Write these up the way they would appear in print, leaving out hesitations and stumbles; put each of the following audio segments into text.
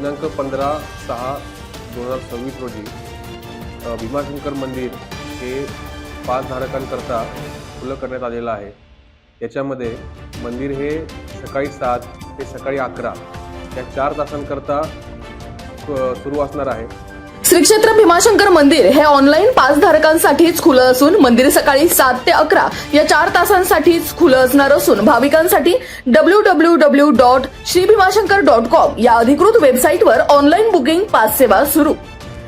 दिनांक 15/6/2026 रोजी भीमाशंकर मंदिर हे पासधारकांकरता खुलं करण्यात आलेलं आहे। याच्यामध्ये मंदिर हे सकाळी 7 ते सकाळी 11 या 4 तासांकरता सुरू असणार आहे। श्री क्षेत्र भीमाशंकर मंदिर हे ऑनलाईन पासधारकांसाठीच खुलं असून मंदिर सकाळी 7 ते 11 या 4 तासांसाठीच खुलं असणार असून भाविकांसाठी www.श्रीभीमाशंकर.com या अधिकृत वेबसाईटवर ऑनलाईन बुकिंग पास सेवा सुरू।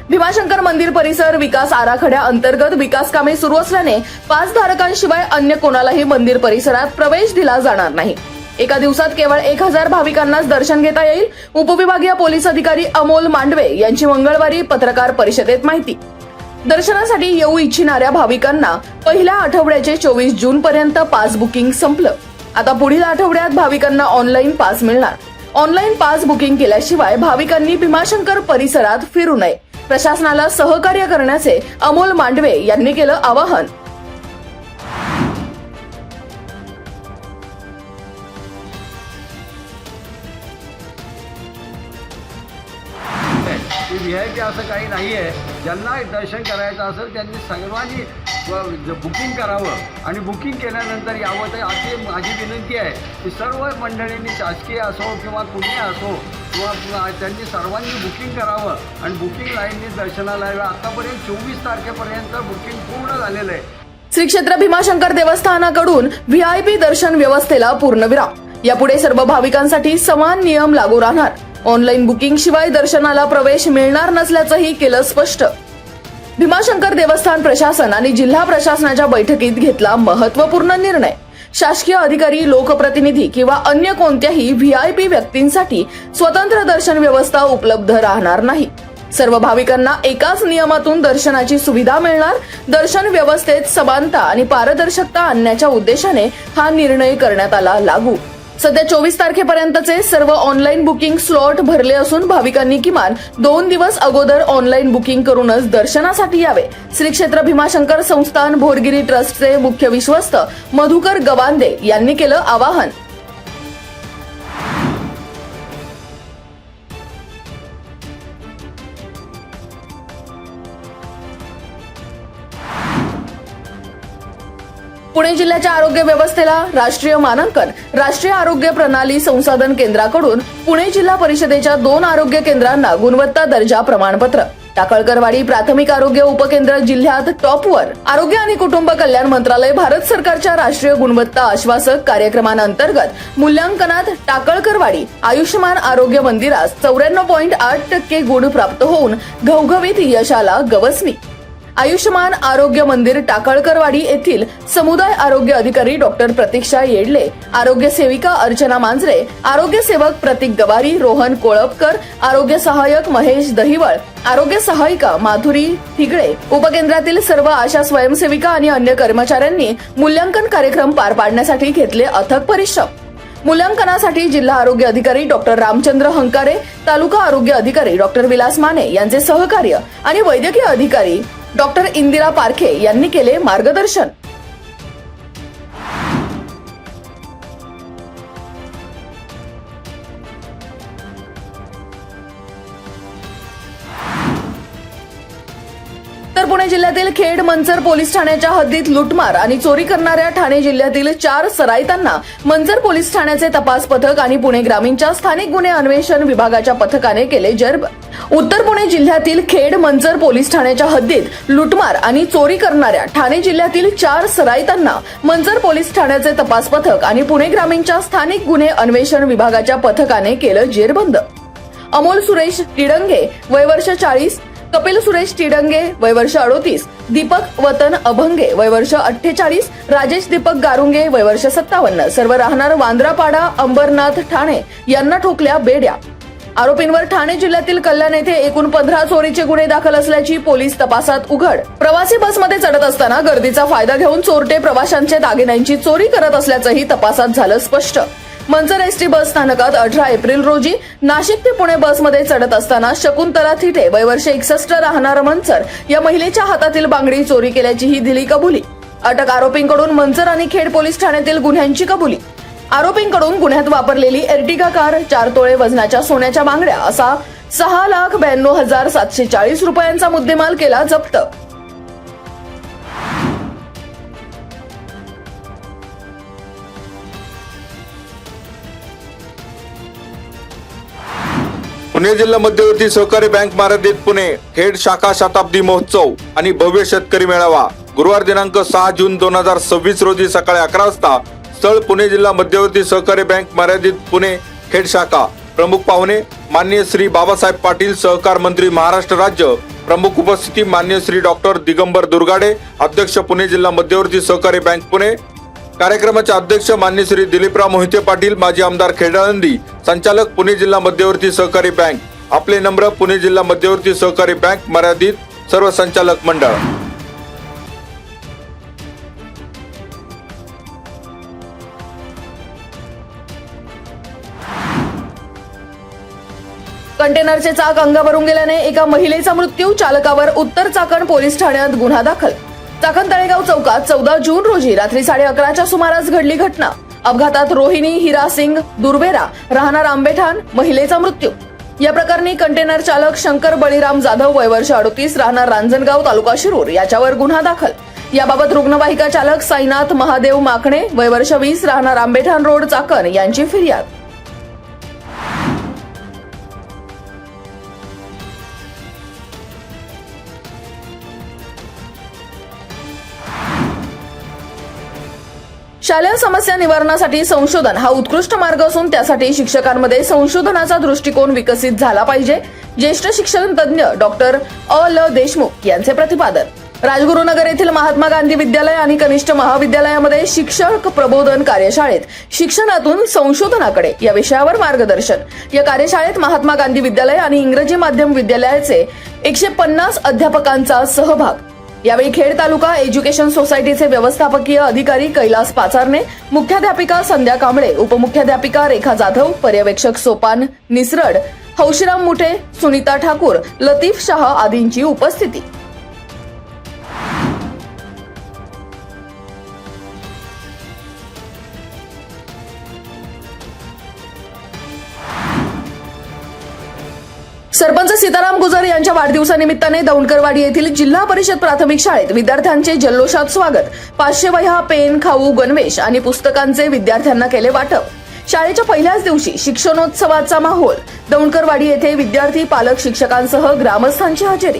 भीमाशंकर मंदिर परिसर विकास आराखड्या अंतर्गत विकास कामे सुरू असल्याने पासधारकांशिवाय अन्य कोणालाही मंदिर परिसरात प्रवेश दिला जाणार नाही। एका दिवसात केवळ 1000 भाविकांनाच दर्शन घेता येईल। उपविभागीय पोलीस अधिकारी अमोल मांडवे यांची मंगळवारी पत्रकार परिषदेत माहिती। दर्शनासाठी येऊ इच्छिणाऱ्या भाविकांना पहिल्या आठवड्याचे 24 जून पर्यंत पास बुकिंग संपलं। आता पुढील आठवड्यात भाविकांना ऑनलाईन पास मिळणार। ऑनलाईन पास बुकिंग केल्याशिवाय भाविकांनी भीमाशंकर परिसरात फिरू नये। प्रशासनाला सहकार्य करण्याचे अमोल मांडवे यांनी केलं आवाहन। व्हीआयपी असं काही नाही आहे। ज्यांना दर्शन करायचं असेल त्यांनी सर्वांनी बुकिंग करावं आणि बुकिंग केल्यानंतर यावं। तर अशी माझी विनंती आहे की सर्व मंडळींनी शासकीय असो किंवा कुणी असो किंवा त्यांनी सर्वांनी बुकिंग करावं आणि बुकिंग लाईननी दर्शनाला यावं। आतापर्यंत 24 तारखेपर्यंत बुकिंग पूर्ण झालेलं आहे। श्री क्षेत्र भीमाशंकर देवस्थानाकडून व्हीआयपी दर्शन व्यवस्थेला पूर्णविराम। यापुढे सर्व भाविकांसाठी समान नियम लागू राहणार। ऑनलाईन बुकिंग शिवाय दर्शनाला प्रवेश मिळणार नसल्याचंही केलं स्पष्ट। भीमाशंकर देवस्थान प्रशासन आणि जिल्हा प्रशासनाच्या बैठकीत घेतला महत्त्वपूर्ण निर्णय। शासकीय अधिकारी, लोकप्रतिनिधी किंवा अन्य कोणत्याही व्हीआयपी व्यक्तींसाठी स्वतंत्र दर्शन व्यवस्था उपलब्ध राहणार नाही। सर्व भाविकांना एकाच नियमातून दर्शनाची सुविधा मिळणार। दर्शन व्यवस्थेत समानता आणि पारदर्शकता आणण्याच्या उद्देशाने हा निर्णय करण्यात आला लागू। सध्या 24 तारखेपर्यंतचे सर्व ऑनलाईन बुकिंग स्लॉट भरले असून भाविकांनी किमान 2 दिवस अगोदर ऑनलाईन बुकिंग करूनच दर्शनासाठी यावे। श्री क्षेत्र भीमाशंकर संस्थान भोरगिरी ट्रस्टचे मुख्य विश्वस्त मधुकर गवांदे यांनी केलं आवाहन। पुणे जिल्ह्याच्या आरोग्य व्यवस्थेला राष्ट्रीय मानांकन राष्ट्रीय आरोग्य प्रणाली संसाधन केंद्राकडून पुणे जिल्हा परिषदेच्या 2 आरोग्य केंद्रांना गुणवत्ता दर्जा प्रमाणपत्र। टाकळकरवाडी प्राथमिक आरोग्य उपकेंद्र जिल्ह्यात टॉपवर। आरोग्य आणि कुटुंब कल्याण मंत्रालय भारत सरकारच्या राष्ट्रीय गुणवत्ता आश्वासक कार्यक्रमांतर्गत मूल्यांकनात टाकळकरवाडी आयुष्यमान आरोग्य मंदिरास 94.8% गुण प्राप्त होऊन घवघवीत यशाला गवसणी। आयुष्यमान आरोग्य मंदिर टाकळकरवाडी येथील समुदाय आरोग्य अधिकारी डॉक्टर प्रतीक्षा येडले, आरोग्य सेविका अर्चना मांजरे, आरोग्य सेवक प्रतीक गवारी, रोहन कोळपकर, आरोग्य सहाय्यक महेश दहिवळ, आरोग्य सहायिका माधुरी थिगळे, उपकेंद्रातील सर्व आशा स्वयंसेविका आणि अन्य कर्मचाऱ्यांनी मूल्यांकन कार्यक्रम पार पाडण्यासाठी घेतले अथक परिश्रम। मूल्यांकनासाठी जिल्हा आरोग्य अधिकारी डॉक्टर रामचंद्र हंकारे, तालुका आरोग्य अधिकारी डॉक्टर विलास माने यांचे सहकार्य आणि वैद्यकीय अधिकारी डॉक्टर इंदिरा पारखे यांनी केले मार्गदर्शन। तर पुणे जिल्ह्यातील खेड मंचर पोलीस ठाण्याच्या हद्दीत लुटमार आणि चोरी करणाऱ्या ठाणे जिल्ह्यातील 4 सराईतांना मंचर पोलीस ठाण्याचे तपास पथक आणि पुणे ग्रामीणच्या स्थानिक गुन्हे अन्वेषण विभागाच्या पथकाने केले जर्ब। उत्तर पुणे जिल्ह्यातील खेड मंचर पोलीस ठाण्याच्या हद्दीत लुटमार आणि चोरी करणाऱ्या ठाणे जिल्ह्यातील 4 सराईतांना मंचर पोलीस ठाण्याचे तपास पथक आणि पुणे ग्रामीणच्या स्थानिक गुन्हे अन्वेषण विभागाच्या पथकाने केलं जेरबंद। अमोल सुरेश टिडंगे वय वर्ष 40, कपिल सुरेश टिडंगे वय वर्ष 38, दीपक वतन अभंगे वय वर्ष 48, राजेश दीपक गारुंगे वय वर्ष 57 सर्व राहणार वांद्रापाडा अंबरनाथ ठाणे यांना ठोकल्या बेड्या। आरोपींवर ठाणे जिल्ह्यातील कल्याण येथे एकूण 15 चोरीचे गुन्हे दाखल असल्याची पोलीस तपासात उघड। प्रवासी बसमध्ये चढत असताना गर्दीचा फायदा घेऊन चोरटे प्रवाशांच्या दागिन्यांची चोरी करत असल्याचंही तपासात झालं स्पष्ट। मंचर एसटी बस स्थानकात 18 एप्रिल रोजी नाशिक ते पुणे बसमध्ये चढत असताना शकुंतला थिटे वय वर्ष 61 राहणार मंचर या महिलेच्या हातातील बांगडी चोरी केल्याचीही दिली कबुली। अटक आरोपींकडून मंचर आणि खेड पोलीस ठाण्यातील गुन्ह्यांची कबुली। आरोपींकडून गुन्ह्यात वापरलेली एर्टिगा कार, 4 तोळे वजनाच्या सोन्याच्या बांगड्या असा 6,92,740 रुपयांचा मुद्देमाल केला जप्त. पुणे जिल्हा मध्यवर्ती सहकारी बँक मर्यादित पुणे खेड शाखा शताब्दी महोत्सव आणि भव्य शेतकरी मेळावा गुरुवार दिनांक 6 जून 2026 रोजी सकाळी 11 वाजता. स्थळ पुणे जिल्हा मध्यवर्ती सहकारी बँक मर्यादित पुणे खेड शाखा. प्रमुख पाहुणे माननीय श्री बाबासाहेब पाटील, सहकार मंत्री महाराष्ट्र राज्य. प्रमुख उपस्थिती माननीय श्री डॉक्टर दिगंबर दुर्गाडे, अध्यक्ष पुणे जिल्हा मध्यवर्ती सहकारी बँक पुणे. कार्यक्रमाचे अध्यक्ष माननीय श्री दिलीपराव मोहिते पाटील, माजी आमदार खेडाळंदी. संचालक पुणे जिल्हा मध्यवर्ती सहकारी बँक. आपले नम्र पुणे जिल्हा मध्यवर्ती सहकारी बँक मर्यादित सर्व संचालक मंडळ. कंटेनरचे चाक अंगावरून गेल्याने एका महिलेचा मृत्यू. चालकावर उत्तर चाकण पोलीस ठाण्यात गुन्हा दाखल. चाकण तळेगाव चौकात 14 जून रोजी रात्री 11:30च्या सुमारास घडली घटना. अपघातात रोहिणी हिरासिंग दुर्वेरा, राहणार आंबेठाण, महिलेचा मृत्यू. या प्रकरणी कंटेनर चालक शंकर बळीराम जाधव, वय वर्ष 38, राहणार रांजणगाव, तालुका शिरूर याच्यावर गुन्हा दाखल. याबाबत रुग्णवाहिका चालक साईनाथ महादेव माकणे, वय वर्ष 20, राहणार आंबेठाण रोड, चाकण यांची फिर्याद. शालेय समस्या निवारणासाठी संशोधन हा उत्कृष्ट मार्ग असून त्यासाठी शिक्षकांमध्ये संशोधनाचा दृष्टिकोन विकसित झाला पाहिजे. ज्येष्ठ शिक्षण तज्ज्ञ डॉक्टर ल देशमुख यांचे प्रतिपादन. राजगुरुनगर येथील महात्मा गांधी विद्यालय आणि कनिष्ठ महाविद्यालयामध्ये शिक्षक प्रबोधन कार्यशाळेत शिक्षणातून संशोधनाकडे या विषयावर मार्गदर्शन. या कार्यशाळेत महात्मा गांधी विद्यालय आणि इंग्रजी माध्यम विद्यालयाचे 150 अध्यापकांचा सहभाग. यावेळी खेड तालुका एज्युकेशन सोसायटीचे व्यवस्थापकीय अधिकारी कैलास पाचारने, मुख्याध्यापिका संध्या कांबळे, उपमुख्याध्यापिका रेखा जाधव, पर्यवेक्षक सोपान निसरड, हौशीराम मुठे, सुनीता ठाकूर, लतीफ शाह आदींची उपस्थिती. सरपंच सीताराम गुजर यांच्या वाढदिवसानिमित्ताने दौंडकरवाडी येथील जिल्हा परिषद प्राथमिक शाळेत विद्यार्थ्यांचे जल्लोषात स्वागत. 500 वह्या, पेन, खाऊ, गणवेश आणि पुस्तकांचे विद्यार्थ्यांना केले वाटप. शाळेच्या पहिल्याच दिवशी शिक्षणोत्सवाचा माहोल. दौंडकरवाडी येथे विद्यार्थी, पालक, शिक्षकांसह ग्रामस्थांची हजेरी.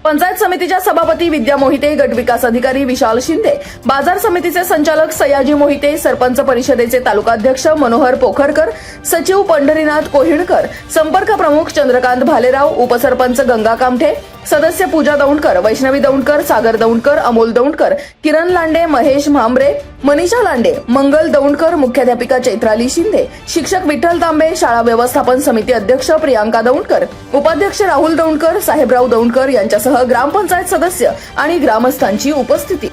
पंचायत समितीच्या सभापती विद्या मोहिते, गट विकास अधिकारी विशाल शिंदे, बाजार समितीचे संचालक सयाजी मोहिते, सरपंच परिषदेचे तालुकाध्यक्ष मनोहर पोखरकर, सचिव पंढरीनाथ कोहिणकर, संपर्क प्रमुख चंद्रकांत भालेराव, उपसरपंच गंगा कामठे, सदस्य पूजा दौंडकर, वैष्णवी दौंडकर, सागर दौंडकर, अमोल दौंडकर, किरण लांडे, महेश भांबरे, मनीषा लांडे, मंगल दौंडकर, मुख्याध्यापिका चैत्राली शिंदे, शिक्षक विठ्ठल तांबे, शाळा व्यवस्थापन समिती अध्यक्ष प्रियांका दौंडकर, उपाध्यक्ष राहुल दौंडकर, साहेबराव दौंडकर यांच्यासह ग्रामपंचायत सदस्य आणि ग्रामस्थांची उपस्थिती.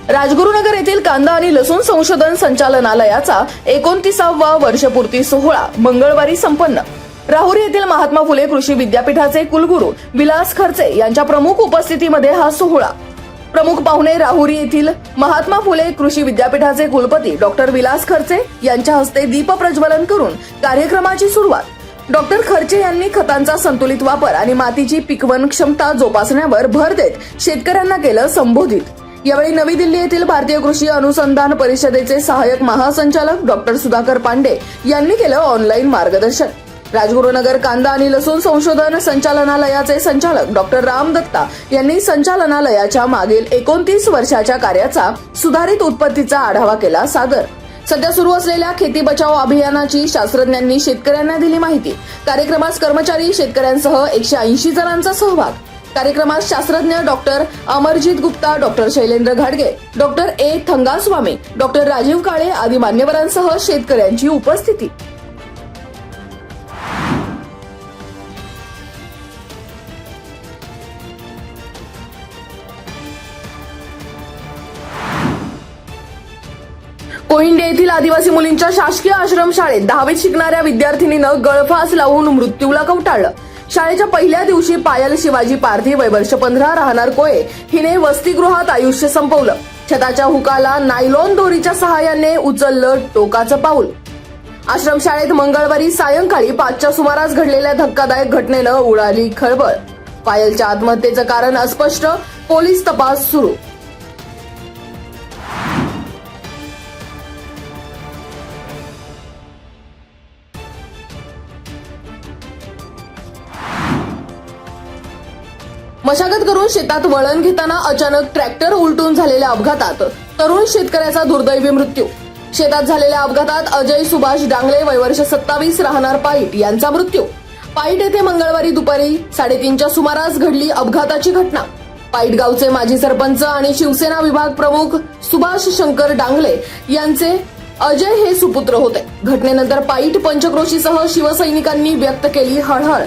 राजगुरुनगर येथील कांदा आणि लसूण संशोधन संचालनालयाचा 29वा वर्षपूर्ती सोहळा मंगळवारी संपन्न. राहुरी येथील महात्मा फुले कृषी विद्यापीठाचे कुलगुरू विलास खर्चे यांच्या प्रमुख उपस्थितीमध्ये हा सोहळा. प्रमुख पाहुणे राहुरी येथील महात्मा फुले कृषी विद्यापीठाचे कुलपती डॉक्टर विलास खर्चे यांच्या हस्ते दीप प्रज्वलन करून कार्यक्रमाची सुरुवात. डॉक्टर खर्चे यांनी खतांचा संतुलित वापर आणि मातीची पिकवण क्षमता जोपासण्यावर भर देत शेतकऱ्यांना केलं संबोधित. यावेळी नवी दिल्ली येथील भारतीय कृषी अनुसंधान परिषदेचे सहाय्यक महासंचालक डॉक्टर सुधाकर पांडे यांनी केलं ऑनलाईन मार्गदर्शन. राजगुरुनगर कांदा आणि लसूण संशोधन संचालनालयाचे संचालक डॉक्टर राम दत्ता यांनी संचालनालयाच्या मागील 29 वर्षाच्या कार्याचा सुधारित उत्पत्तीचा आढावा केला सादर. सध्या सुरू असलेल्या खेती बचाव अभियानाची शास्त्रज्ञांनी शेतकऱ्यांना दिली माहिती. कार्यक्रमास कर्मचारी, शेतकऱ्यांसह 180 जणांचा सहभाग. कार्यक्रमात शास्त्रज्ञ डॉक्टर अमरजीत गुप्ता, डॉक्टर शैलेंद्र घाडगे, डॉक्टर ए थंगास्वामी, डॉक्टर राजीव काळे आदी मान्यवरांसह शेतकऱ्यांची उपस्थिती. कोहिंडे येथील आदिवासी मुलींच्या शासकीय आश्रमशाळेत 10वीत शिकणाऱ्या विद्यार्थिनीनं गळफास लावून मृत्यूला कवटाळलं. शाळेच्या पहिल्या दिवशी पायल शिवाजी पारधी वय वर्ष 15 राहणार कोळे हिने वसतिगृहात आयुष्य संपवलं. छताच्या हुकाला नायलॉन दोरीच्या सहाय्याने उचललं टोकाचं पाऊल. आश्रमशाळेत मंगळवारी सायंकाळी 5च्या सुमारास घडलेल्या धक्कादायक घटनेनं उडाली खळबळ. पायलच्या आत्महत्येचं कारण अस्पष्ट, पोलीस तपास सुरू. मशागत करून शेतात वळण घेताना अचानक ट्रॅक्टर उलटून झालेल्या अपघातात तरुण शेतकऱ्याचा दुर्दैवी मृत्यू. शेतात झालेल्या अपघातात अजय सुभाष डांगले वय वर्ष 27 राहणार पाईट यांचा मृत्यू. पाईट येथे मंगळवारी दुपारी 3:30च्या सुमारास घडली अपघाताची घटना. पाईट गावचे माजी सरपंच आणि शिवसेना विभाग प्रमुख सुभाष शंकर डांगले यांचे अजय हे सुपुत्र होते. घटनेनंतर पाईट पंचक्रोशीसह शिवसैनिकांनी व्यक्त केली हळहळ.